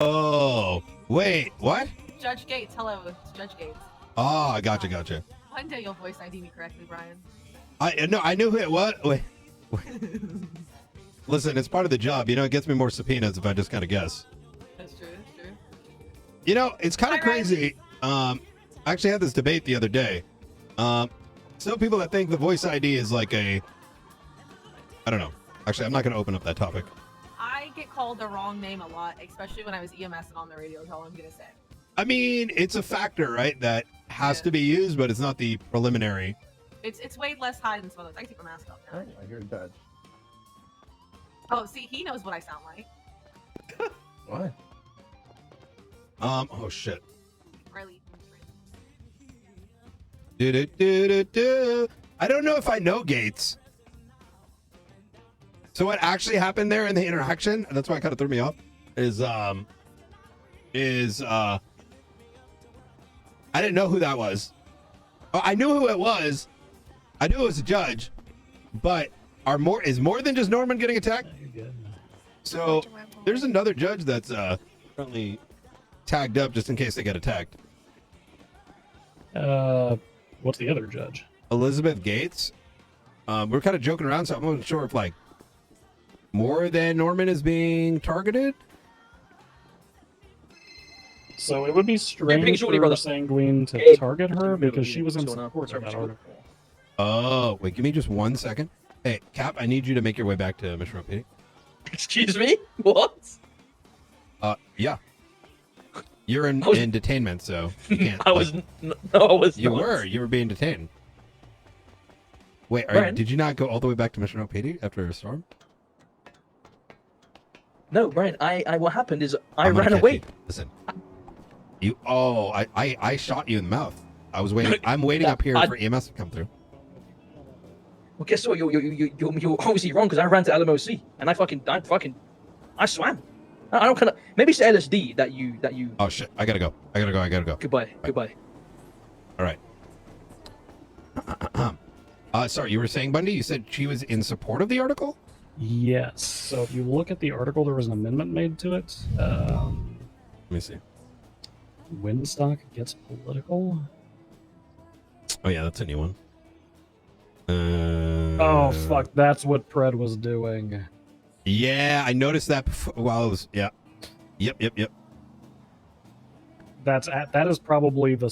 Oh, wait, what? Judge Gates, hello, it's Judge Gates. Oh, gotcha. One day you'll voice ID me correctly, Brian. I knew who it was. Wait. Listen, it's part of the job. You know, it gets me more subpoenas if I just kind of guess. That's true. You know, it's kind of crazy. I actually had this debate the other day. Some people that think the voice ID is like I don't know. Actually, I'm not going to open up that topic. I get called the wrong name a lot, especially when I was EMS and on the radio, is all I'm going to say. I mean, it's a factor, right, that has to be used, but it's not the preliminary. It's way less high than some others. I can take my mask off now. You're a judge. Oh, see, he knows what I sound like. What? Oh shit. Riley. I don't know if I know Gates. So what actually happened there in the interaction, and that's why it kind of threw me off, is I didn't know who that was. Oh, I knew who it was. I knew it was a judge, but is more than just Norman getting attacked? So there's another judge that's currently tagged up just in case they get attacked. What's the other judge? Elizabeth Gates. We're kind of joking around, so I'm not sure if like more than Norman is being targeted. So it would be strange for Sanguine to target her because she was in support of that article. Oh, wait, give me just 1 second. Hey, Cap, I need you to make your way back to Mission Road PD. Excuse me? What? Yeah. You're in detainment, so you can't. I was not. You were being detained. Wait, did you not go all the way back to Mission Road PD after a storm? No, Brian, what happened is I ran away. Listen. I shot you in the mouth. I was waiting. I'm waiting up here for EMS to come through. Well, guess what? You're obviously wrong because I ran to LMOC and I swam. I don't kind of. Maybe it's LSD that you. Oh shit! I gotta go. Goodbye. Goodbye. All right. Sorry, you were saying, Bundy? You said she was in support of the article? Yes. So if you look at the article, there was an amendment made to it. Let me see. Windstock gets political. Oh yeah, that's a new one. Oh fuck! That's what Pred was doing. Yeah, I noticed that before, while it was. Yeah. Yep. That is probably the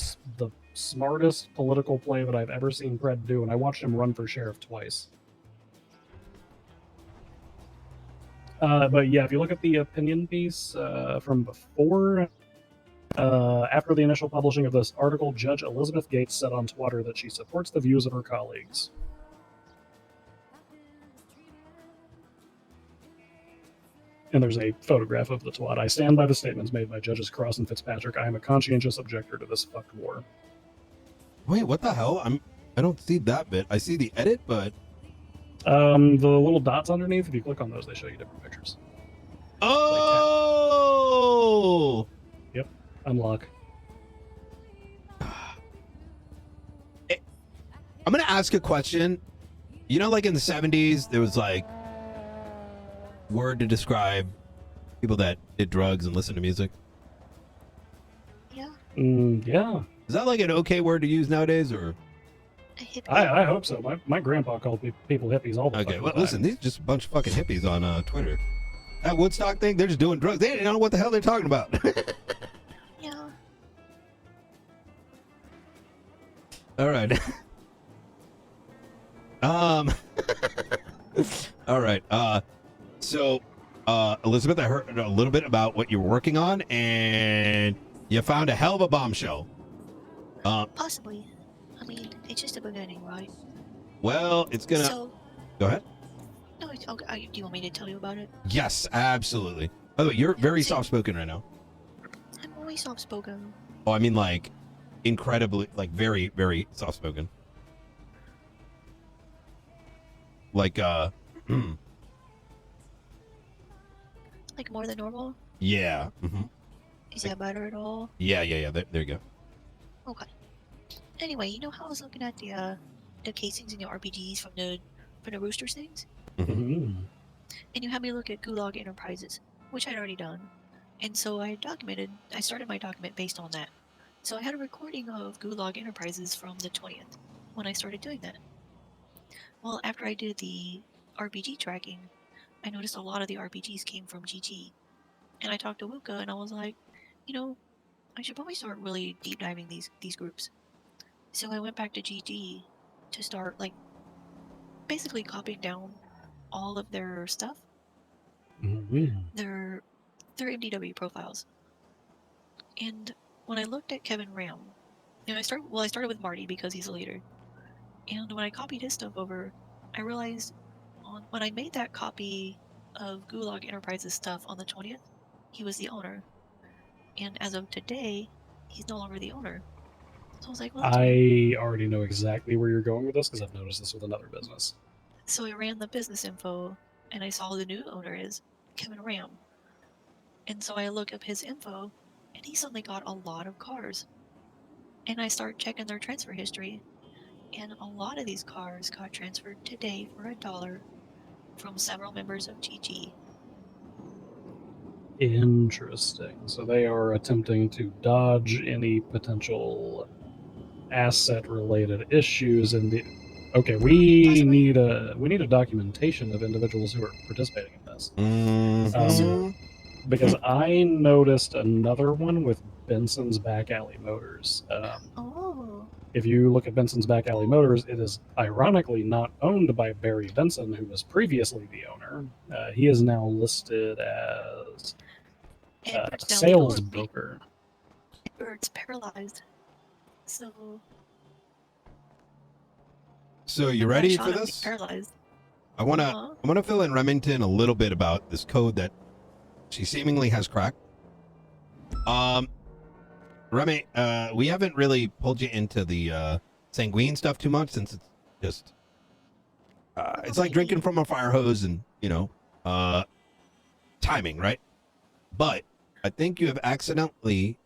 smartest political play that I've ever seen Pred do, and I watched him run for sheriff twice. But yeah, if you look at the opinion piece from before, after the initial publishing of this article, Judge Elizabeth Gates said on Twitter that she supports the views of her colleagues. And there's a photograph of the twat. I stand by the statements made by Judges Cross and Fitzpatrick. I am a conscientious objector to this fucked war. Wait, what the hell? I don't see that bit. I see the edit, but the little dots underneath, if you click on those, they show you different pictures. Oh! Yep, unlock. I'm gonna ask a question. You know, like in the 70s, there was like word to describe people that did drugs and listened to music. Yeah. Yeah. Is that like an okay word to use nowadays, or? I hope so. My grandpa called people hippies all the time. Okay, well, listen, these are just a bunch of fucking hippies on Twitter. That Woodstock thing, they're just doing drugs. They don't know what the hell they're talking about. Yeah. All right. All right. So, Elizabeth, I heard a little bit about what you're working on, and you found a hell of a bombshell. Possibly. I mean, it's just a beginning, right? Well, it's gonna. So, Go ahead. no, it's okay. Do you want me to tell you about it? Yes, absolutely. By the way, you're very soft-spoken right now. I'm always soft-spoken. Oh, I mean, like, incredibly, like, very, very soft-spoken. Like, Like more than normal? yeah. Mm-hmm. Is that better at all? Yeah. There you go. Okay. Anyway, you know how I was looking at the casings in the RPGs from the Roosters things? Mm-hmm. And you had me look at Gulag Enterprises, which I'd already done. And so I started my document based on that. So I had a recording of Gulag Enterprises from the 20th when I started doing that. Well, after I did the RPG tracking, I noticed a lot of the RPGs came from GG. And I talked to Wuka and I was like, you know, I should probably start really deep diving these groups. So I went back to GG to start like basically copying down all of their stuff, their MDW profiles. And when I looked at Kevin Ram, and I started with Marty because he's the leader. And when I copied his stuff over, I realized when I made that copy of Gulag Enterprises stuff on the 20th, he was the owner. And as of today, he's no longer the owner. So I was like, well, that's weird. I already know exactly where you're going with this because I've noticed this with another business. So I ran the business info, and I saw the new owner is Kevin Ram. And so I look up his info, and he suddenly got a lot of cars. And I start checking their transfer history, and a lot of these cars got transferred today for $1 from several members of GG. Interesting. So they are attempting to dodge any potential asset-related issues in the. Okay, we need a documentation of individuals who are participating in this. Mhm. Because I noticed another one with Benson's Back Alley Motors. Oh. If you look at Benson's Back Alley Motors, it is ironically not owned by Barry Benson, who was previously the owner. He is now listed as a sales broker. Edward's paralyzed. So you ready for him, this? paralyzed. I wanna fill in Remington a little bit about this code that she seemingly has cracked. Remy, we haven't really pulled you into the sanguine stuff too much since it's just it's like drinking from a fire hose and timing, right? But I think you have accidentally,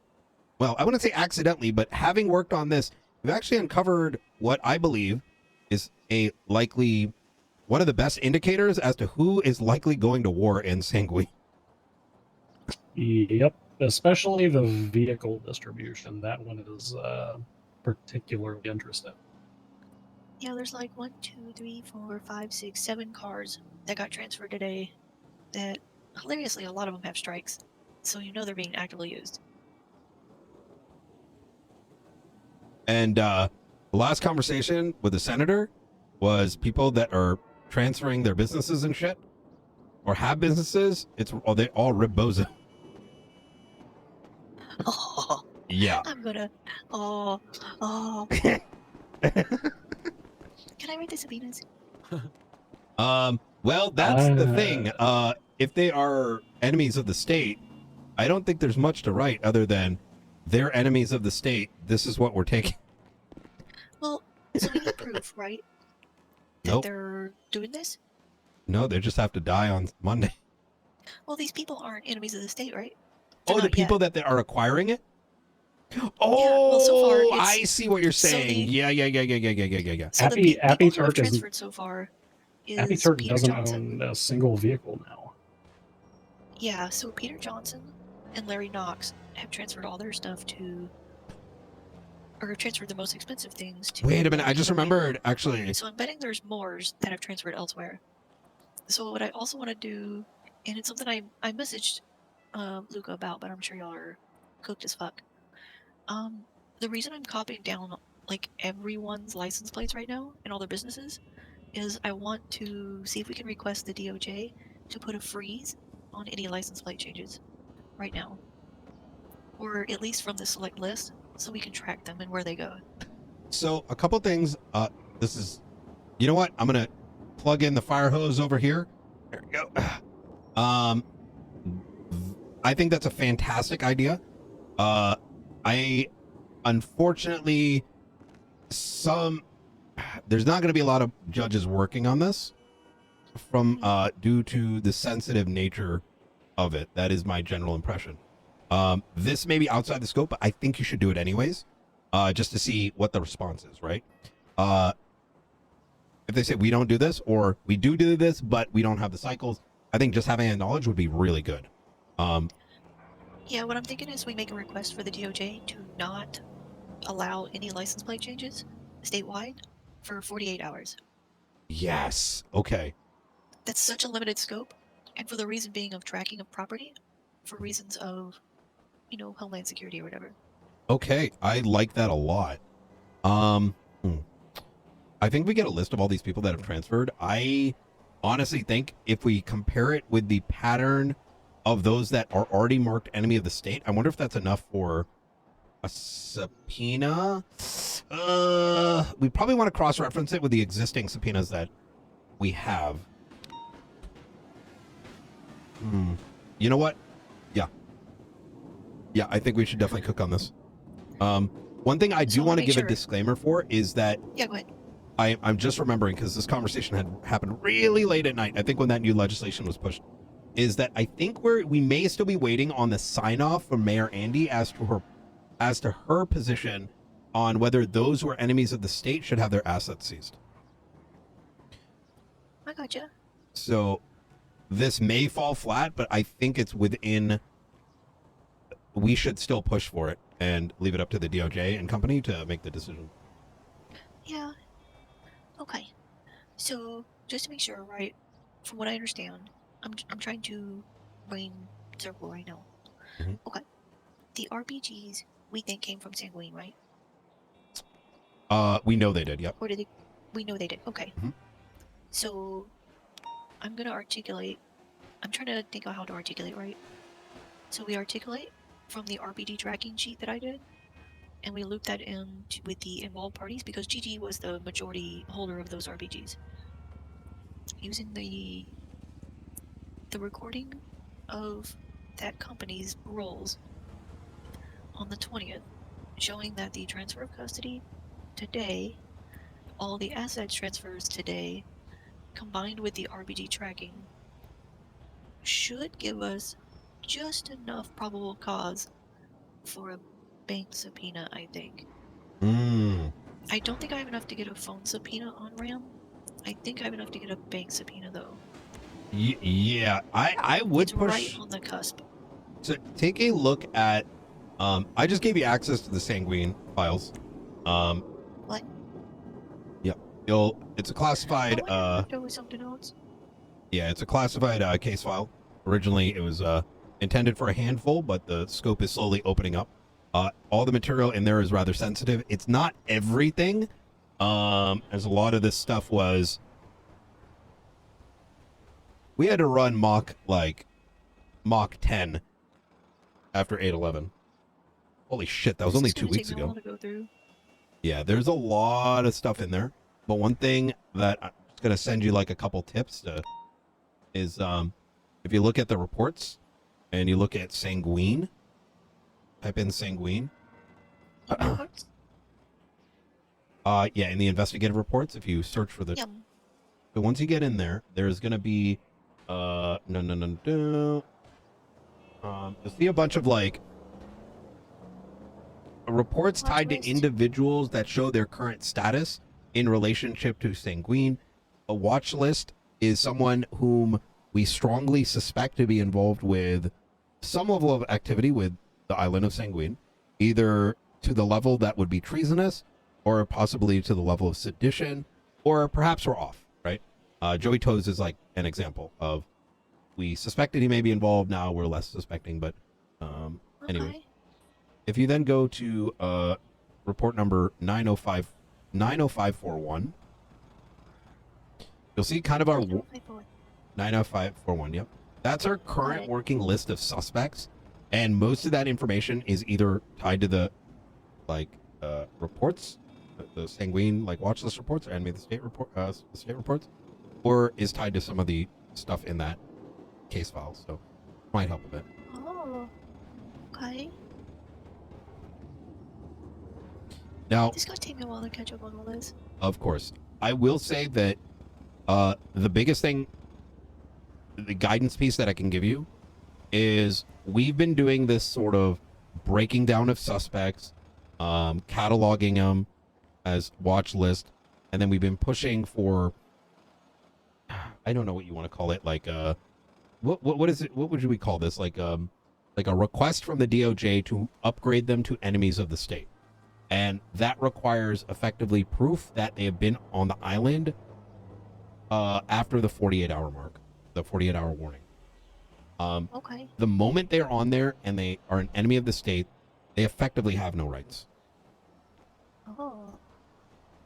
well, I wouldn't say accidentally, but having worked on this, you've actually uncovered what I believe is a likely one of the best indicators as to who is likely going to war in Sanguine. Yep, especially the vehicle distribution. That one is particularly interesting. Yeah, there's like 1, 2, 3, 4, 5, 6, 7 cars that got transferred today that, hilariously, a lot of them have strikes. So you know they're being actively used. And the last conversation with the senator was people that are transferring their businesses and shit, or have businesses. They all rib Boza. Oh, Yeah. I'm gonna. Oh. Can I read the subpoenas? Well, that's the thing. If they are enemies of the state, I don't think there's much to write other than they're enemies of the state. This is what we're taking. Well, so we need proof, right? That Nope. they're doing this? No, they just have to die on Monday. Well, these people aren't enemies of the state, right? Oh, the people that they are acquiring it? Oh, yeah, well, so far I see what you're saying. Yeah. So Appy the people who have Turk transferred so far is Appy Turk Peter doesn't Johnson. own a single vehicle now. Yeah, so Peter Johnson and Larry Knox have transferred all their stuff or transferred the most expensive things to. Wait a minute, I just remembered, actually. So I'm betting there's more that have transferred elsewhere. So what I also want to do, and it's something I messaged Luca about, but I'm sure y'all are cooked as fuck. The reason I'm copying down like everyone's license plates right now and all their businesses is I want to see if we can request the DOJ to put a freeze on any license plate changes right now, or at least from the select list, so we can track them and where they go. So a couple things. This is, you know what? I'm gonna plug in the fire hose over here. There we go. I think that's a fantastic idea. I unfortunately there's not going to be a lot of judges working on this from due to the sensitive nature of it. That is my general impression. This may be outside the scope, but I think you should do it anyways, just to see what the response is, right? If they say we don't do this, or we do this, but we don't have the cycles, I think just having that knowledge would be really good. Yeah, what I'm thinking is we make a request for the DOJ to not allow any license plate changes statewide for 48 hours. Yes. Okay. That's such a limited scope, and for the reason being of tracking of property, for reasons of, homeland security or whatever. Okay. I like that a lot. Um, hmm. I think we get a list of all these people that have transferred. I honestly think if we compare it with the pattern of those that are already marked enemy of the state, I wonder if that's enough for a subpoena. We probably want to cross-reference it with the existing subpoenas that we have. You know what? Yeah, I think we should definitely cook on this. One thing I do So want to make give a sure- disclaimer for is that Yeah, go ahead. I'm just remembering, because this conversation had happened really late at night, I think when that new legislation was pushed, is that I think we may still be waiting on the sign-off from Mayor Andy as to her position on whether those who are enemies of the state should have their assets seized. I gotcha. So this may fall flat, but I think it's within... We should still push for it and leave it up to the DOJ and company to make the decision. Yeah. Okay. So, just to make sure, right, from what I understand, I'm trying to brain circle right now. Mhm. Okay. The RPGs we think came from Sanguine, right? We know they did, yep. Or did they? We know they did. Okay. Mhm. So, I'm gonna articulate. I'm trying to think of how to articulate, right? So we articulate from the RPD tracking sheet that I did, and we loop that in with the involved parties because GG was the majority holder of those RPGs. Using the recording of that company's roles on the 20th, showing that the transfer of custody today, all the assets transfers today, combined with the RPG tracking, should give us just enough probable cause for a bank subpoena, I think. I don't think I have enough to get a phone subpoena on RAM. I think I have enough to get a bank subpoena, though. Yeah, I would It's push... right on the cusp. So take a look at... I just gave you access to the Sanguine files. What? Yep. It's a classified... there was something else. Yeah, it's a classified case file. Originally, it was intended for a handful, but the scope is slowly opening up. All the material in there is rather sensitive. It's not everything, as a lot of this stuff was... We had to run Mach 10 after 8/11. Holy shit, that was only 2 weeks ago. To go through. Yeah, there's a lot of stuff in there. But one thing that I'm just going to send you like a couple tips to is if you look at the reports and you look at Sanguine, type in Sanguine. Yeah, in the investigative reports, if you search for the... Yum. So once you get in there, there's going to be you'll see a bunch of like reports tied to individuals that show their current status in relationship to Sanguine. A watch list is someone whom we strongly suspect to be involved with some level of activity with the island of Sanguine, either to the level that would be treasonous or possibly to the level of sedition, or perhaps we're off, right? Joey Toes is like an example of, we suspected he may be involved, now we're less suspecting, but anyway. If you then go to report number 90541, you'll see kind of our 90541, yep. That's our current working list of suspects, and most of that information is either tied to the reports, the Sanguine watch list reports, or enemy of the state report, state reports, or is tied to some of the stuff in that case file. So might help a bit. Oh, okay. Now, It's gonna take me a while to catch up on all this. of course, I will say that the biggest thing, the guidance piece that I can give you, is we've been doing this sort of breaking down of suspects, cataloging them as watch list, and then we've been pushing for, I don't know what you want to call it, what is it, what would we call this, like like a request from the DOJ to upgrade them to enemies of the state. And that requires effectively proof that they have been on the island after the 48-hour mark, the 48-hour warning. Okay. The moment they're on there and they are an enemy of the state, they effectively have no rights. Oh.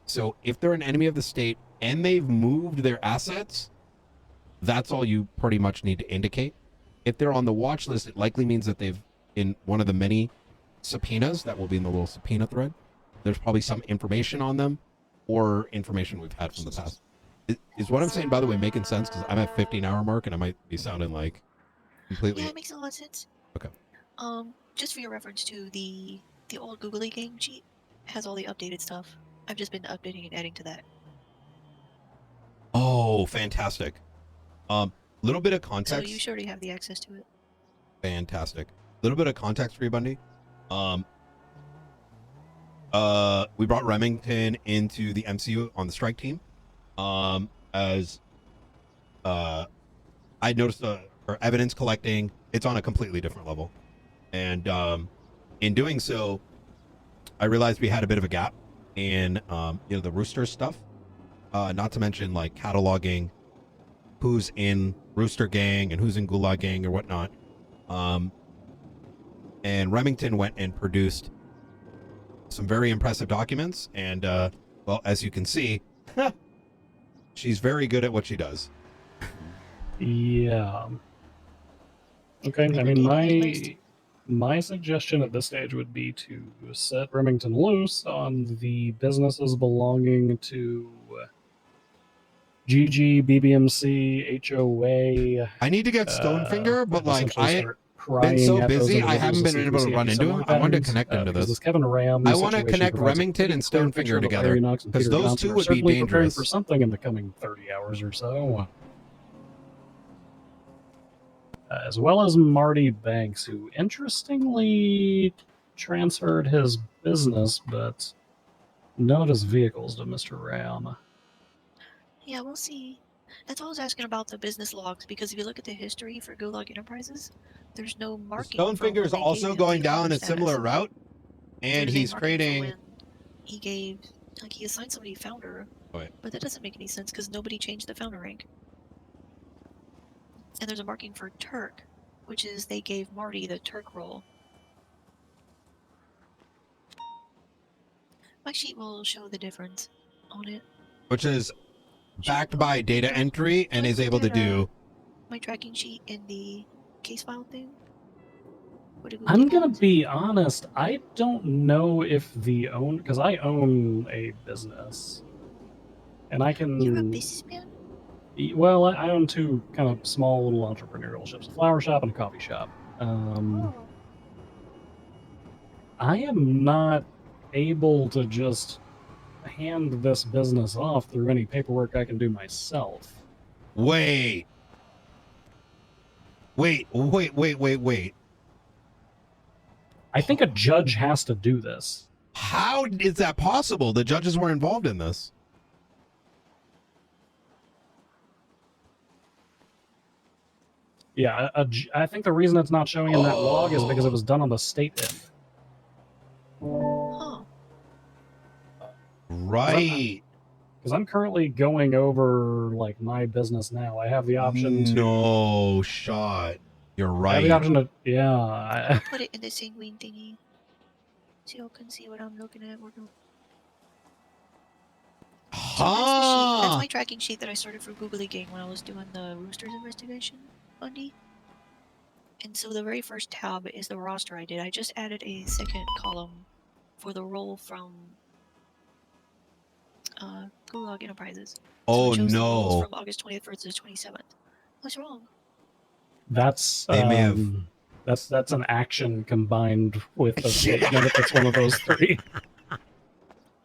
So if they're an enemy of the state and they've moved their assets, that's all you pretty much need to indicate. If they're on the watch list, it likely means that they've, in one of the many subpoenas that will be in the little subpoena thread, there's probably some information on them or information we've had from the past. Is what I'm saying, by the way, making sense? Because I'm at 15-hour mark and I might be sounding like completely... Yeah, it makes a lot of sense. Okay. Just for your reference to the old Googly game sheet has all the updated stuff. I've just been updating and adding to that. Oh, fantastic. Little bit of context. So you should already have the access to it. Fantastic. Little bit of context for you, Bundy. We brought Remington into the MCU on the strike team. As I noticed our evidence collecting, it's on a completely different level. And in doing so, I realized we had a bit of a gap in the Rooster stuff. Not to mention like cataloging who's in Rooster Gang and who's in Gulag Gang or whatnot. And Remington went and produced some very impressive documents. And, well, as you can see, she's very good at what she does. Yeah. Okay, I mean, my suggestion at this stage would be to set Remington loose on the businesses belonging to GG, BBMC, HOA. I need to get Stonefinger, but like I've been so busy, I haven't been able to run into him. I wanted to connect into this. Kevin Ram I want to connect Remington and Stonefinger together because those two would be dangerous. For something in the coming 30 hours or so. As well as Marty Banks, who interestingly transferred his business, but none of his vehicles to Mr. Ram. Yeah, we'll see. That's why I was asking about the business logs, because if you look at the history for Gulag Enterprises, there's no marking. Stonefinger is also going down a similar route, and he's creating. He gave, like, he assigned somebody founder, but that doesn't make any sense because nobody changed the founder rank. And there's a marking for Turk, which is they gave Marty the Turk role. My sheet will show the difference on it. Which is backed by data entry and is able to do my tracking sheet in the case file thing. I'm gonna be honest, I don't know if the own, because I own a business and I can... You're a businessman? Well, I own two kind of small little entrepreneurial shops, a flower shop and a coffee shop. I am not able to just hand this business off through any paperwork I can do myself. Wait. I think a judge has to do this. How is that possible? The judges weren't involved in this. Yeah, I think the reason it's not showing in that log is because it was done on the state end. Huh. Right. Because I'm currently going over like my business now. I have the option to... No shot. You're right. I have the option to... Yeah. I'll put it in the sanguine thingy so you can see what I'm looking at. Huh. That's my tracking sheet that I started for Googly Gang when I was doing the Roosters investigation, Bundy. And so the very first tab is the roster I did. I just added a second column for the role from Gulag Enterprises. Oh, so no. From August 20th versus 27th. What's wrong? That's they may have... that's an action combined with a statement. It's one of those three.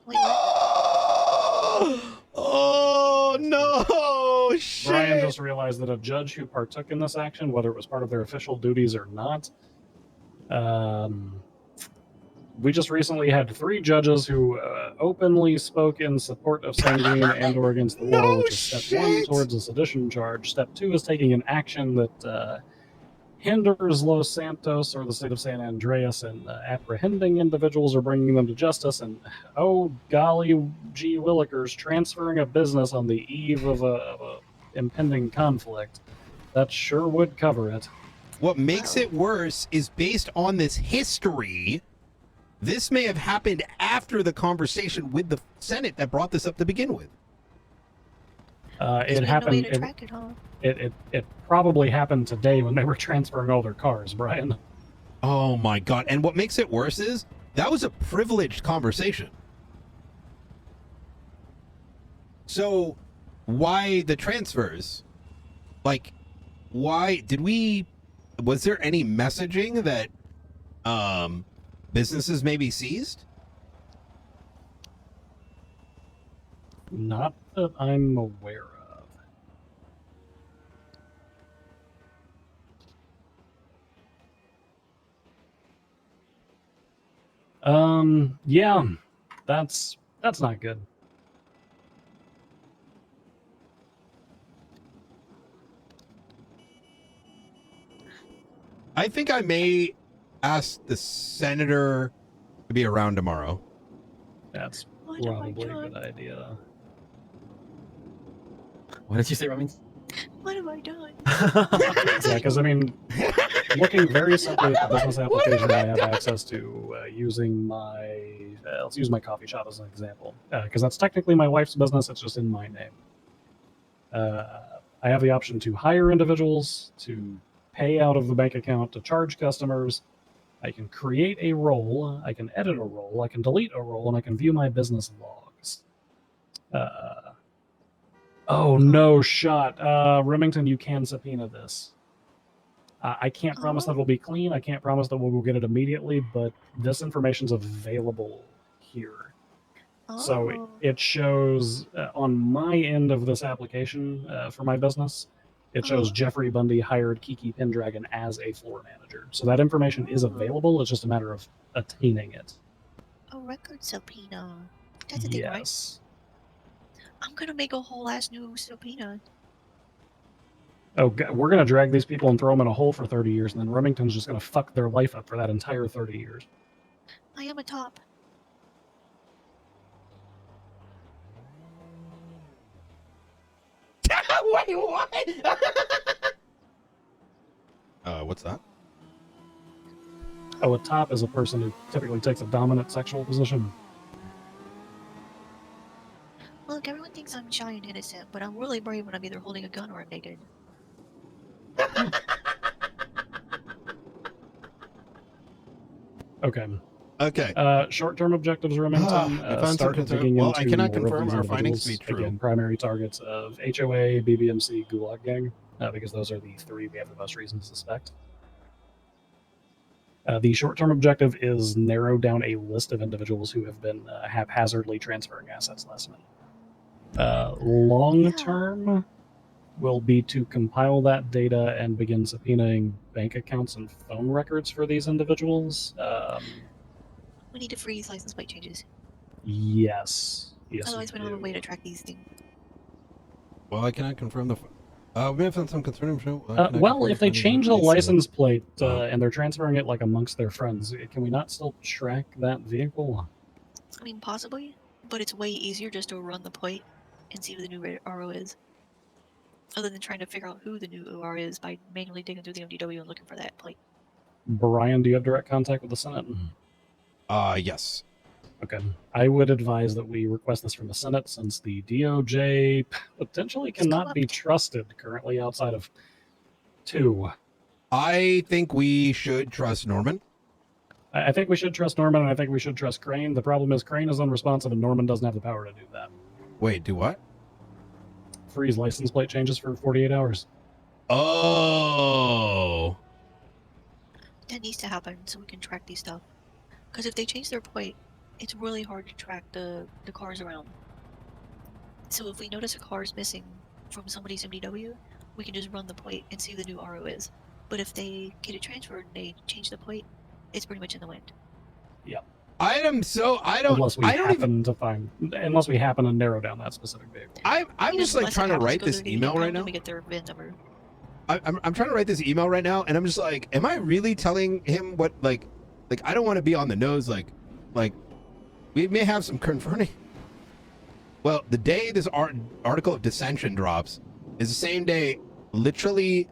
Wait, what? Oh no! Shit. Brian just realized that a judge who partook in this action, whether it was part of their official duties or not, we just recently had 3 judges who openly spoke in support of Sanguine and or against the war, which is step 1 towards a sedition charge. Step 2 is taking an action that hinders Los Santos or the state of San Andreas in apprehending individuals or bringing them to justice. And oh golly gee willikers, transferring a business on the eve of a impending conflict. That sure would cover it. What makes it worse is based on this history. This may have happened after the conversation with the Senate that brought this up to begin with. It happened. It probably happened today when they were transferring all their cars, Brian. Oh my God. And what makes it worse is that was a privileged conversation. So why the transfers? Like, why was there any messaging that businesses may be seized? Not that I'm aware of. Yeah, that's not good. I think I may ask the senator to be around tomorrow. That's probably a good idea. What did you say, Rami? What have I done? Yeah, because I mean, looking very simply at the business application I have access to, using my let's use my coffee shop as an example, because that's technically my wife's business. It's just in my name. I have the option to hire individuals, to pay out of the bank account, to charge customers. I can create a role, I can edit a role, I can delete a role, and I can view my business logs. Oh, no shot. Remington, you can subpoena this. I can't promise that it'll be clean. I can't promise that we'll get it immediately, but this information's available here. So it shows on my end of this application for my business, it shows Jeffrey Bundy hired Kiki Pendragon as a floor manager. So that information is available. It's just a matter of attaining it. A record subpoena. That's a thing, right? I'm gonna make a whole ass new subpoena. Oh, God, we're gonna drag these people and throw them in a hole for 30 years, and then Remington's just gonna fuck their life up for that entire 30 years. I am a top. Wait, what? What's that? Oh, a top is a person who typically takes a dominant sexual position. Look, everyone thinks I'm shy and innocent, but I'm really brave when I'm either holding a gun or I'm naked. Okay. Okay. Short-term objectives, Remington. Start digging well, into I cannot more of confirm these our findings to individuals. be true. Again, primary targets of HOA, BBMC, Gulag Gang, because those are the three we have the most reason to suspect. The short-term objective is narrow down a list of individuals who have been haphazardly transferring assets last minute. Long-term will be to compile that data and begin subpoenaing bank accounts and phone records for these individuals. We need to freeze license plate changes. Yes. Otherwise, we don't have a way to track these things. Well, I cannot confirm the. We may have found some concerning. Well, if they change the license plate and they're transferring it like amongst their friends, can we not still track that vehicle? I mean, possibly, but it's way easier just to run the plate and see who the new RO is. Other than trying to figure out who the new OR is by manually digging through the MDW and looking for that plate. Brian, do you have direct contact with the Senate? Yes. Okay. I would advise that we request this from the Senate, since the DOJ potentially cannot be trusted currently outside of two. I think we should trust Norman. I think we should trust Norman, and I think we should trust Crane. The problem is Crane is unresponsive, and Norman doesn't have the power to do that. Wait, do what? Freeze license plate changes for 48 hours. Oh. That needs to happen so we can track these stuff. Because if they change their plate, it's really hard to track the cars around. So if we notice a car is missing from somebody's MDW, we can just run the plate and see who the new RO is. But if they get it transferred and they change the plate, it's pretty much in the wind. Yep. Unless we happen to narrow down that specific vehicle. I'm just like trying to write this email right now. We get their VIN number. I'm trying to write this email right now, and I'm just like, am I really telling him what like I don't want to be on the nose like we may have some confronting. Well, the day this article of dissension drops is the same day, literally,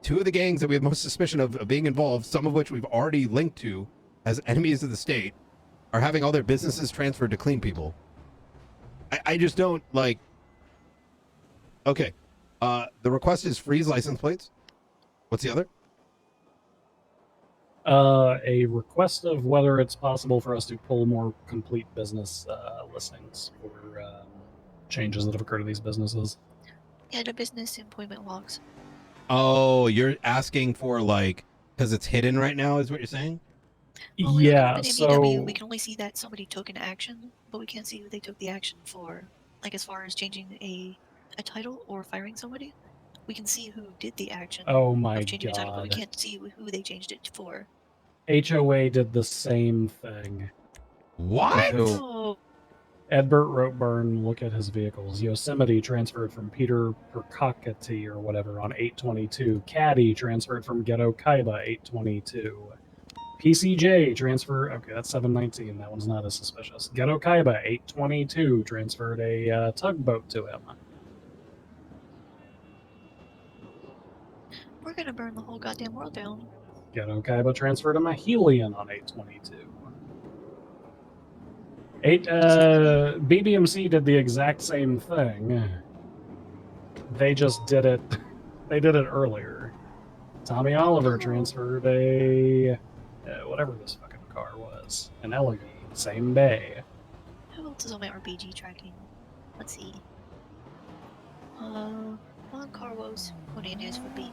two of the gangs that we have most suspicion of being involved, some of which we've already linked to as enemies of the state, are having all their businesses transferred to clean people. I just don't like. Okay, the request is freeze license plates. What's the other? A request of whether it's possible for us to pull more complete business listings for changes that have occurred to these businesses. Yeah, the business employment logs. Oh, you're asking for like because it's hidden right now, is what you're saying? Well, when we Yeah, open so MBW, we can only see that somebody took an action, but we can't see who they took the action for. Like as far as changing a title or firing somebody, we can see who did the action oh my of changing a title, but we god, can't see who they changed it for. HOA did the same thing. What? Who? Oh, Edbert Roteburn, look at his vehicles. Yosemite transferred from Peter Percockety or whatever on 822. Caddy transferred from Ghetto Kaiba 822. PCJ transfer. Okay, that's 719. That one's not as suspicious. Ghetto Kaiba 822 transferred a tugboat to him. we're gonna burn the whole goddamn world down. Ghetto Kaiba transferred him a Helion on 822. BBMC did the exact same thing. They just did it. They did it earlier. Tommy Oliver transferred a whatever this fucking car was, an Elegy, same day. Who else is on my RPG tracking? Let's see. Juan Carlos Hernandez would be.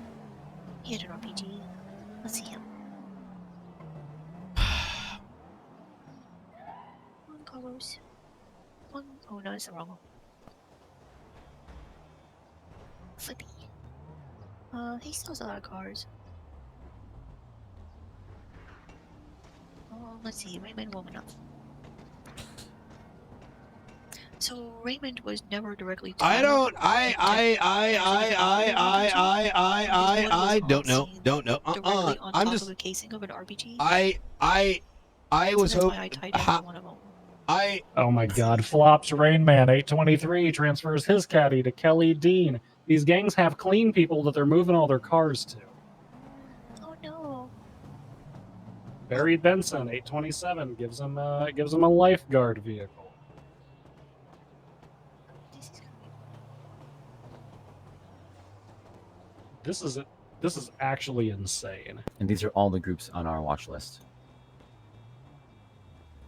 He had an RPG. Let's see him. Juan Carlos. Oh no, it's the wrong one. Flippy. He sells a lot of cars. Let's see, Raymond Womanoff. So Raymond was never directly I tied don't. to I don't know. scene Don't know. directly on I'm top just. of a casing of an RPG. I So was that's hoping. why I tied him to one of them. Oh my god, Flops Rainman 823 transfers his caddy to Kelly Dean. These gangs have clean people that they're moving all their cars to. Oh no. Barry Benson 827 gives him a lifeguard vehicle. This is gonna be... This is actually insane. And these are all the groups on our watch list.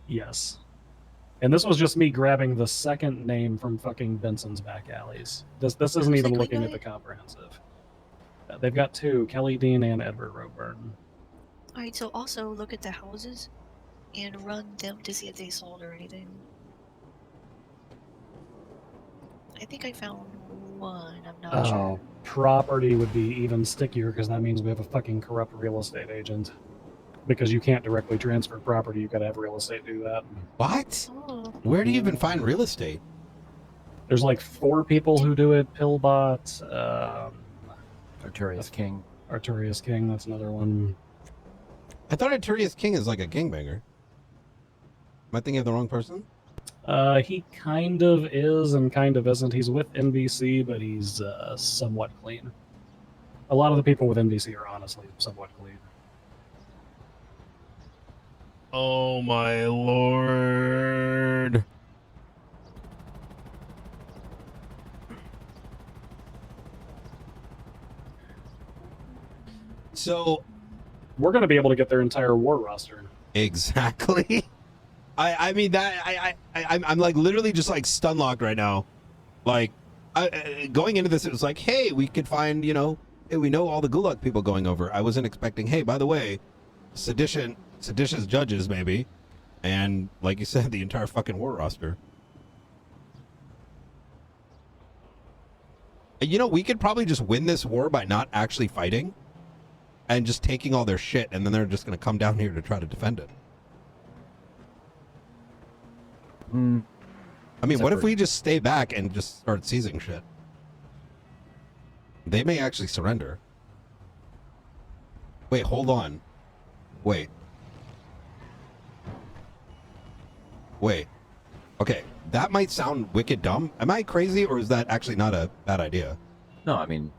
Yes. And this was just me grabbing the second name from fucking Benson's back alleys. This isn't Who's even the looking green at the guy? comprehensive. They've got two, Kelly Dean and Edward Roburn. Alright, so also look at the houses and run them to see if they sold or anything. I think I found one, I'm not sure. Oh, property would be even stickier because that means we have a fucking corrupt real estate agent. Because you can't directly transfer property, you gotta have real estate do that. What? Oh, Where do you even find real estate? There's like 4 people who do it. Pillbot, Arturius King. Arturius King, that's another one. I thought Arturius King is like a gangbanger. Am I thinking of the wrong person? He kind of is and kind of isn't. He's with NBC, but he's somewhat clean. A lot of the people with NBC are honestly somewhat clean. Oh my lord. So We're going to be able to get their entire war roster. exactly. I mean that I'm like literally just like stun locked right now. Like going into this, it was like, hey, we could find, you know, hey, we know all the Gulag people going over. I wasn't expecting, hey, by the way, seditious judges maybe, and like you said, the entire fucking war roster. You know, we could probably just win this war by not actually fighting and just taking all their shit, and then they're just going to come down here to try to defend it. I mean, what if we just stay back and just start seizing shit? They may actually surrender. Wait, hold on. Wait. Okay, that might sound wicked dumb. Am I crazy, or is that actually not a bad idea? No, I mean,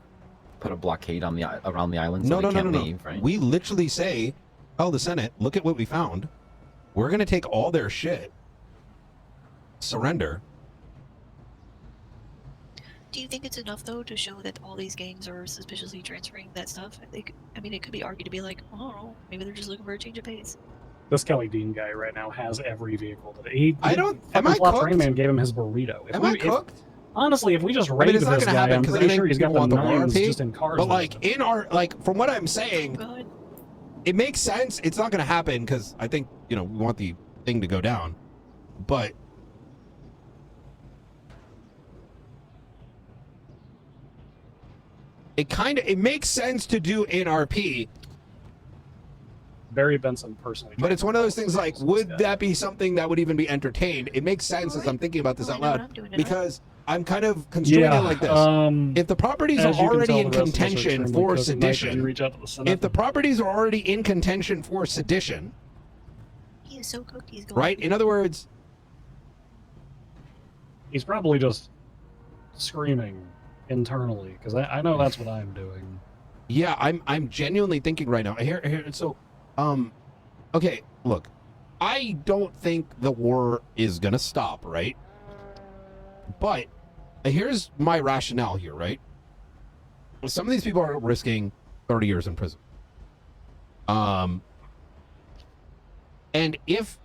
put a blockade on around the island so No, they can't leave, right? We literally say, "Oh, the Senate, look at what we found. We're gonna take all their shit. Surrender." Do you think it's enough though to show that all these gangs are suspiciously transferring that stuff? I mean, it could be argued to be like, oh, maybe they're just looking for a change of pace. This Kelly Dean guy right now has every vehicle that he. I don't. Am I Flop cooked? Rain Man gave him his burrito. Am I cooked? Honestly, if we just I mean, raided it's not this gonna guy, happen I'm because I pretty think sure he's got people the want the nines RP, just in cars. But with like him. in our from what I'm saying, Oh, God. it makes sense. It's not gonna happen because I think we want the thing to go down, but. It makes sense to do NRP, Barry Benson personally. but it's one of those things like, would that be something that would even be entertained? It makes sense as I'm thinking about this Oh, I out know what loud I'm doing tonight. because I'm kind of construing it like this. If the properties are as you can already tell, in the rest of us are contention extremely for cooked tonight. Did you sedition, reach out to the Senate? if the properties are already in contention for sedition, He is so cooked, he's going. right? In other words, He's probably just screaming internally because I know that's what I'm doing. yeah, I'm genuinely thinking right now. So, okay, look, I don't think the war is gonna stop, right? But here's my rationale here, right? Some of these people are risking 30 years in prison. And if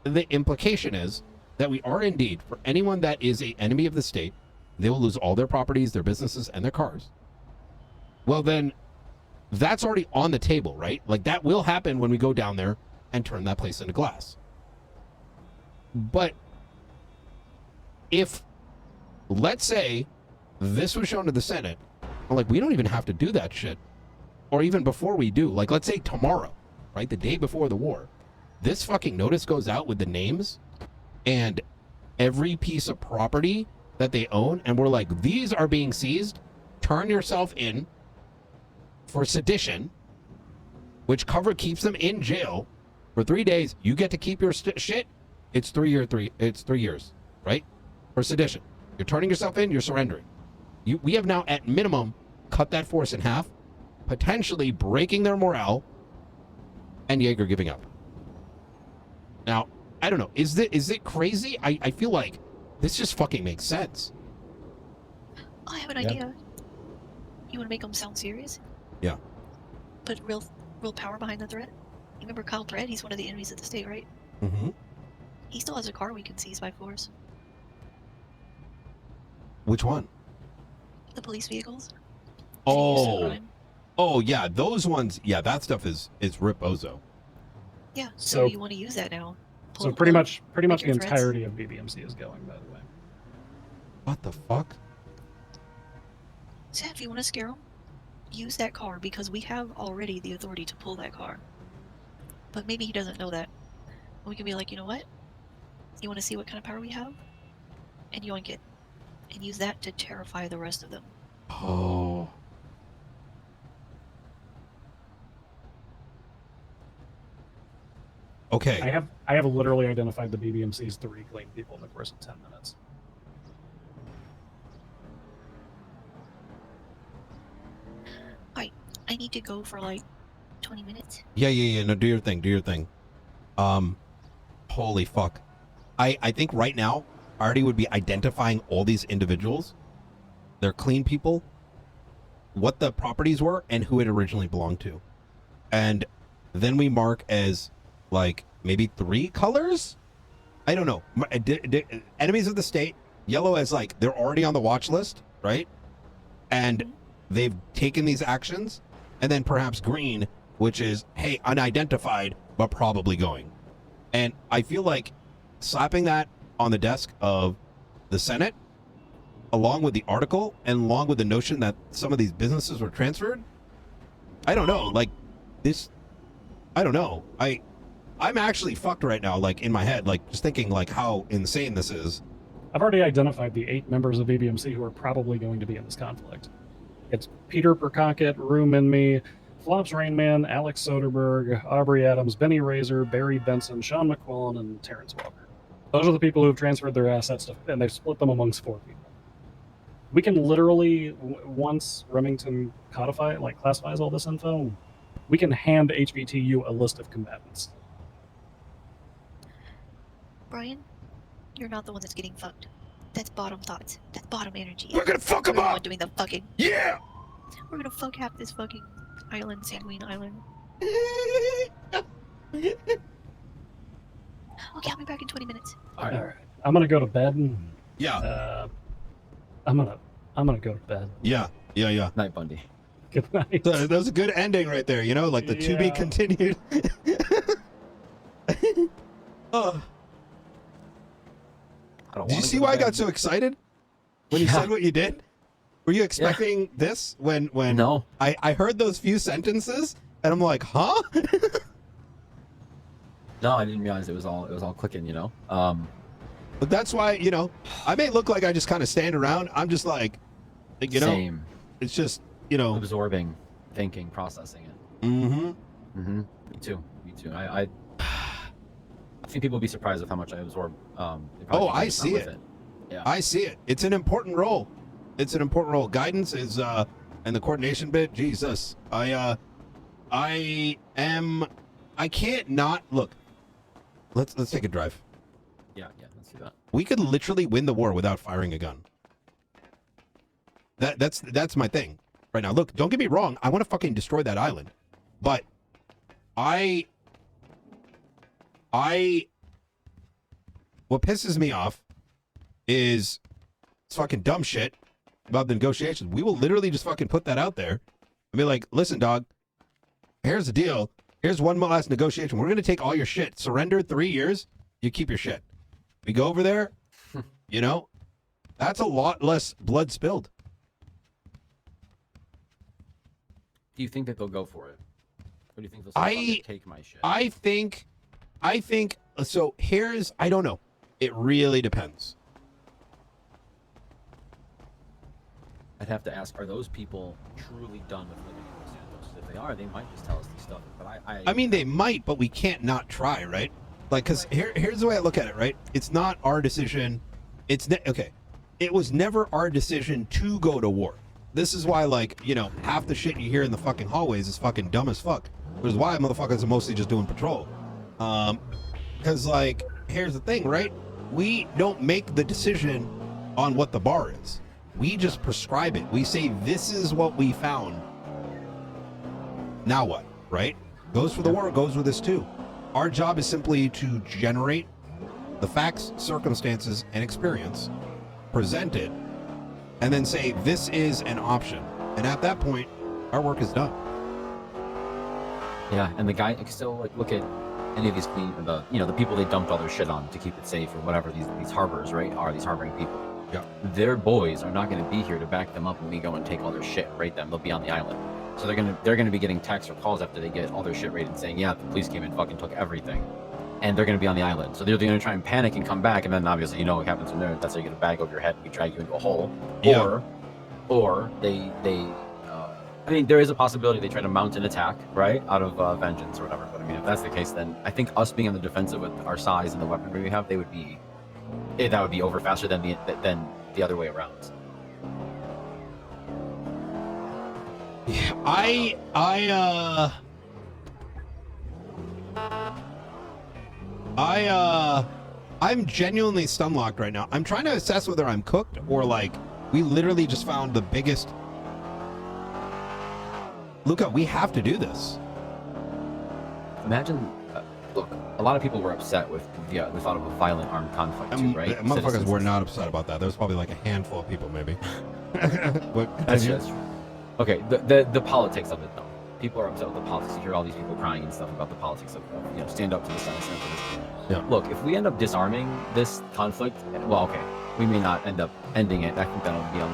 the implication is that we are indeed, for anyone that is an enemy of the state, they will lose all their properties, their businesses, and their cars. Well, then that's already on the table, right? Like that will happen when we go down there and turn that place into glass. But if, let's say, this was shown to the Senate, like we don't even have to do that shit, or even before we do, like let's say tomorrow, right, the day before the war, this fucking notice goes out with the names and every piece of property that they own, and we're like, these are being seized, turn yourself in for sedition, which keeps them in jail for 3 days. You get to keep your shit. It's 3 years, right? For sedition. You're turning yourself in, you're surrendering. We have now at minimum cut that force in half, potentially breaking their morale, and Jaeger giving up. Now, I don't know. Is it crazy? I feel like this just fucking makes sense. I have an idea. You want to make them sound serious? Yeah. Put real power behind the threat. You remember Kyle Thread? He's one of the enemies of the state, right? Mm-hmm. He still has a car we can seize by force. Which one? The police vehicles. Oh yeah, those ones. Yeah, that stuff is Rip Ozo. Yeah. So- So you want to use that now? So pretty much the your threats. entirety of BBMC is going, by the way. What the fuck? So if you want to scare them, use that car because we have already the authority to pull that car. But maybe he doesn't know that. We can be like, you know what? You want to see what kind of power we have? And yoink it. And use that to terrify the rest of them. Oh. Okay. I have literally identified the BBMC's 3 clean people in the course of 10 minutes. I need to go for like 20 minutes. Yeah. No, do your thing. Holy fuck. I think right now, Artie would be identifying all these individuals. They're clean people, what the properties were, and who it originally belonged to. And then we mark as, like, maybe 3 colors? I don't know. Enemies of the state, yellow as, like, they're already on the watch list, right? And they've taken these actions. And then perhaps green, which is, hey, unidentified, but probably going. And I feel like slapping that on the desk of the Senate, along with the article, and along with the notion that some of these businesses were transferred, I don't know. Like, this, I don't know. I'm actually fucked right now, like, in my head, like, just thinking, like, how insane this is. I've already identified the 8 members of BBMC who are probably going to be in this conflict. It's Peter Percockett, Rue Minme, Flops Rainman, Alex Soderberg, Aubrey Adams, Benny Razor, Barry Benson, Sean McQuillan, and Terrence Walker. Those are the people who have transferred their assets, and they've split them amongst 4 people. We can literally, once Remington classifies all this info, we can hand HBTU a list of combatants. Brian, you're not the one that's getting fucked. That's bottom thoughts. That's bottom energy. We're gonna fuck We're him the one up. doing the fucking. Yeah. We're gonna fuck half this fucking island, Sanguine Island. Okay, I'll be back in 20 minutes. All right. I'm gonna go to bed. Yeah. I'm gonna go to bed. Yeah. Night, Bundy. Good night. So that was a good ending right there. You know, like the to be Yeah. continued. Oh. I don't Did you wanna see go why to I got bed. so excited when you said what you did? Were you expecting this when No. I heard those few sentences and I'm like, huh? No, I didn't realize it was all clicking, you know? But that's why, you know, I may look like I just kind of stand around. I'm just like, you know, Same. it's just, you know. Absorbing, thinking, processing it. Mm-hmm. Mm-hmm. Me too. I think people would be surprised with how much I absorb. Oh, I see it. Yeah. I see it. It's an important role. It's an important role. Guidance is and the coordination bit, Jesus. I can't not look. Let's take a drive. Yeah, let's do that. We could literally win the war without firing a gun. That's my thing right now. Look, don't get me wrong. I want to fucking destroy that island, but what pisses me off is it's fucking dumb shit about the negotiations. We will literally just fucking put that out there and be like, listen, dog, here's the deal. Here's one last negotiation. We're going to take all your shit. Surrender 3 years. You keep your shit. We go over there. You know, that's a lot less blood spilled. Do you think that they'll go for it? Or do you think they'll say, take my shit? I think, so here's, I don't know. It really depends. I'd have to ask, are those people truly done with living in Los Santos? If they are, they might just tell us this stuff. But I mean, they might, but we can't not try, right? Like, because here's the way I look at it, right? It's not our decision. Okay. It was never our decision to go to war. This is why, like, you know, half the shit you hear in the fucking hallways is fucking dumb as fuck. Which is why motherfuckers are mostly just doing patrol. Because, like, here's the thing, right? We don't make the decision on what the bar is. We just prescribe it. We say, this is what we found. Now what, right? Goes for the war, goes with this too. Our job is simply to generate the facts, circumstances, and experience, present it, and then say, this is an option. And at that point, our work is done. Yeah, and the guy still, like, look at any of these the people they dumped all their shit on to keep it safe or whatever these harbors, right, are these harboring people. Yeah. Their boys are not going to be here to back them up when we go and take all their shit, raid them. They'll be on the island. So they're gonna be getting texts or calls after they get all their shit raided saying, yeah, the police came and fucking took everything. And they're gonna be on the island. So they're gonna try and panic and come back, and then obviously you know what happens from there. That's how you get a bag over your head and we drag you into a hole. Yeah. Or they I mean, there is a possibility they try to mount an attack, right, out of vengeance or whatever. But I mean, if that's the case, then I think us being on the defensive with our size and the weaponry we have, that would be over faster than the other way around. Yeah, I'm genuinely stunlocked right now. I'm trying to assess whether I'm cooked or, like, we literally just found the biggest. Luca, we have to do this. Imagine, look, a lot of people were upset with the thought of a violent armed conflict too, right? Motherfuckers Citizens- were not upset about that. There was probably like a handful of people, maybe. That's just okay. The politics of it, though. People are upset with the politics. You hear all these people crying and stuff about the politics of stand up to the Senate. Yeah. Look, if we end up disarming this conflict, well, okay, we may not end up ending it. I think that'll be on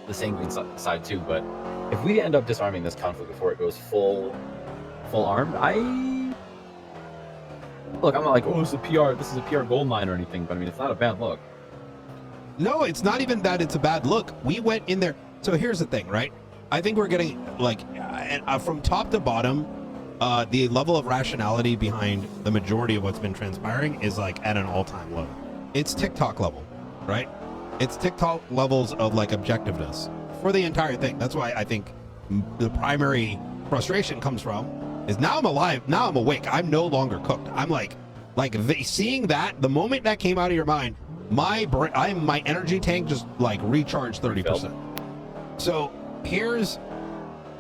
the sanguine side too. But if we end up disarming this conflict before it goes full armed, look, I'm not like, oh, this is a PR gold mine or anything. But I mean, it's not a bad look. No, it's not even that it's a bad look. We went in there. So here's the thing, right? I think we're getting like from top to bottom, the level of rationality behind the majority of what's been transpiring is like at an all-time low. It's TikTok level, right? It's TikTok levels of like objectiveness for the entire thing. That's why I think the primary frustration comes from is now I'm alive, now I'm awake. I'm no longer cooked. I'm like seeing that the moment that came out of your mind, my energy tank just like recharged 30%. So here's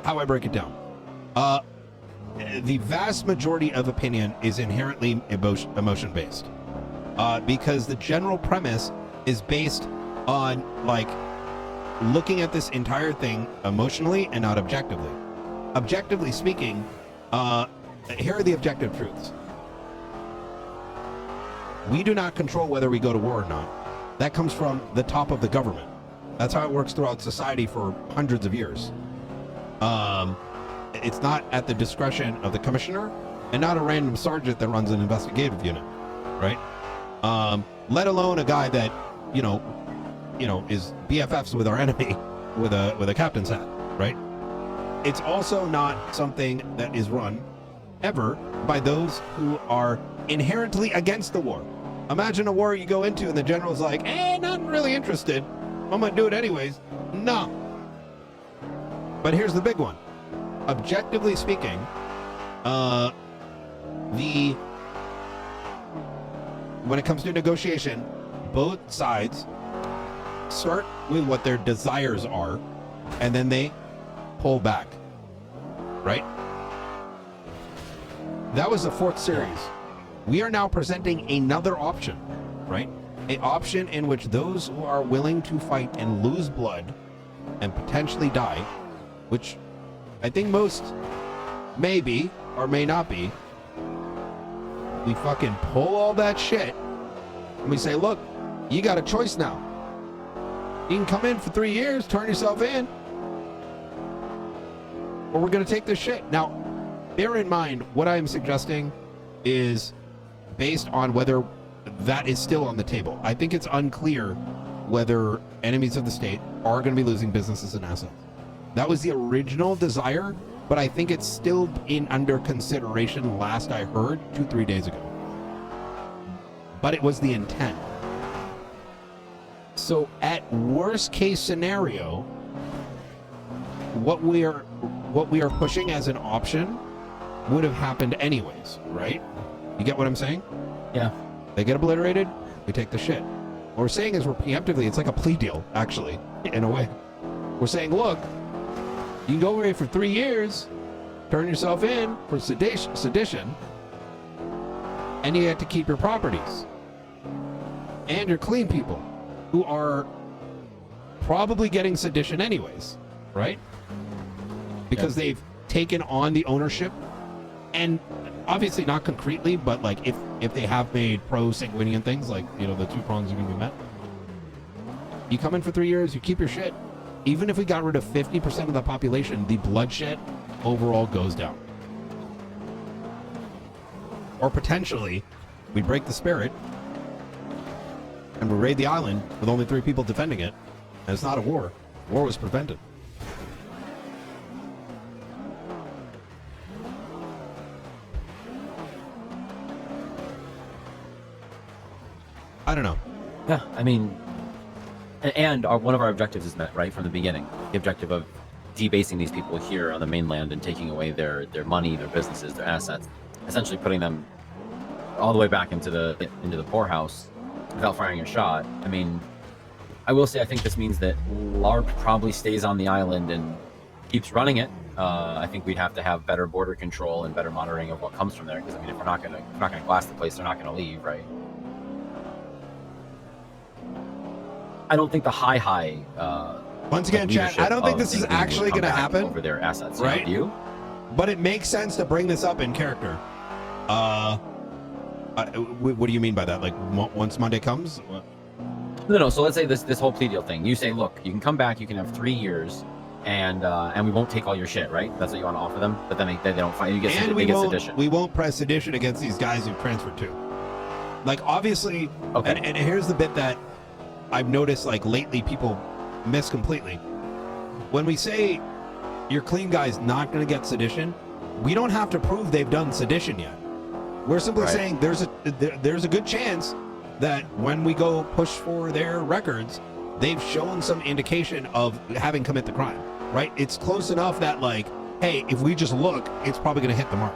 how I break it down. The vast majority of opinion is inherently emotion based, because the general premise is based on like looking at this entire thing emotionally and not objectively. Objectively speaking, here are the objective truths. We do not control whether we go to war or not. That comes from the top of the government. That's how it works throughout society for hundreds of years. It's not at the discretion of the commissioner and not a random sergeant that runs an investigative unit, right? Let alone a guy that, you know, is BFFs with our enemy with a captain's hat, right? It's also not something that is run ever by those who are inherently against the war. Imagine a war you go into and the general's like, not really interested. I'm gonna do it anyways. No. But here's the big one. Objectively speaking, when it comes to negotiation, both sides start with what their desires are, and then they pull back, right? That was the 4th series. We are now presenting another option, right? An option in which those who are willing to fight and lose blood and potentially die, which I think most may be or may not be, we fucking pull all that shit and we say, look, you got a choice now. You can come in for 3 years, turn yourself in, or we're going to take this shit. Now, bear in mind, what I am suggesting is based on whether that is still on the table. I think it's unclear whether enemies of the state are going to be losing businesses and assets. That was the original desire, but I think it's still under consideration last I heard 2-3 days ago. But it was the intent. So at worst case scenario, what we are pushing as an option would have happened anyways, right? You get what I'm saying? Yeah. They get obliterated, we take the shit. What we're saying is we're preemptively, it's like a plea deal, actually, in a way. We're saying, look, you can go away for 3 years, turn yourself in for sedition, and you get to keep your properties. And your clean people, who are probably getting sedition anyways, right? Because they've taken on the ownership, and obviously not concretely, but like if they have made pro-sanguinian things, like, you know, the 2 prongs are going to be met. You come in for 3 years, you keep your shit. Even if we got rid of 50% of the population, the bloodshed overall goes down. Or potentially, we break the spirit and we raid the island with only 3 people defending it, and it's not a war. War was prevented. I don't know. Yeah, I mean, and one of our objectives is met, right, from the beginning. The objective of debasing these people here on the mainland and taking away their money, their businesses, their assets, essentially putting them all the way back into the poorhouse without firing a shot. I mean, I will say I think this means that LARP probably stays on the island and keeps running it. I think we'd have to have better border control and better monitoring of what comes from there. Because I mean, if we're not gonna glass the place, they're not gonna leave, right? I don't think the high. Once again, chat, I don't think this is actually going to happen over their assets, right? Do you? But it makes sense to bring this up in character. What do you mean by that? Like once Monday comes? What? No. So let's say this whole plea deal thing. You say, look, you can come back. You can have 3 years, and we won't take all your shit, right? That's what you want to offer them. But then they don't fight. You get sedition. We won't press sedition against these guys who've transferred to. Like obviously, okay. And here's the bit that I've noticed like lately people miss completely. When we say your clean guy's not going to get sedition, we don't have to prove they've done sedition yet. We're simply Right. saying there's a good chance that when we go push for their records, they've shown some indication of having commit the crime, right? It's close enough that, like, hey, if we just look, it's probably going to hit the mark.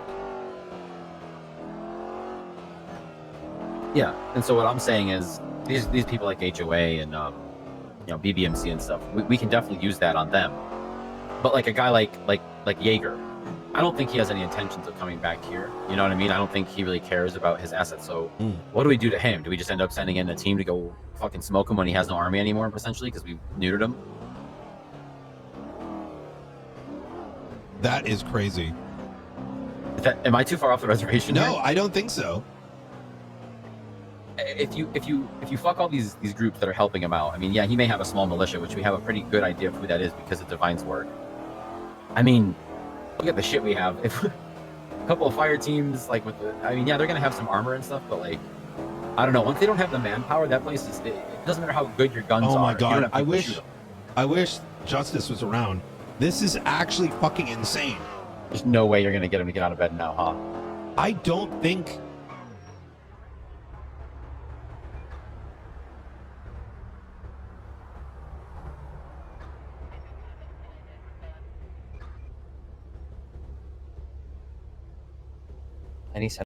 Yeah, and so what I'm saying is these people like HOA and BBMC and stuff, we can definitely use that on them. But like a guy like Jaeger, I don't think he has any intentions of coming back here. You know what I mean? I don't think he really cares about his assets. So what do we do to him? Do we just end up sending in a team to go fucking smoke him when he has no army anymore, essentially, because we neutered him? That is crazy. Am I too far off the reservation? No, here? I don't think so. If you fuck all these groups that are helping him out, I mean, yeah, he may have a small militia, which we have a pretty good idea of who that is because of Divine's work. I mean, look at the shit we have. If a couple of fire teams, like I mean, yeah, they're gonna have some armor and stuff, but like, I don't know. Once they don't have the manpower, that place is. It doesn't matter how good your guns are. Oh my You don't god, have people to shoot 'em. I wish Justice was around. This is actually fucking insane. There's no way you're gonna get him to get out of bed now, huh? I don't think. And he said.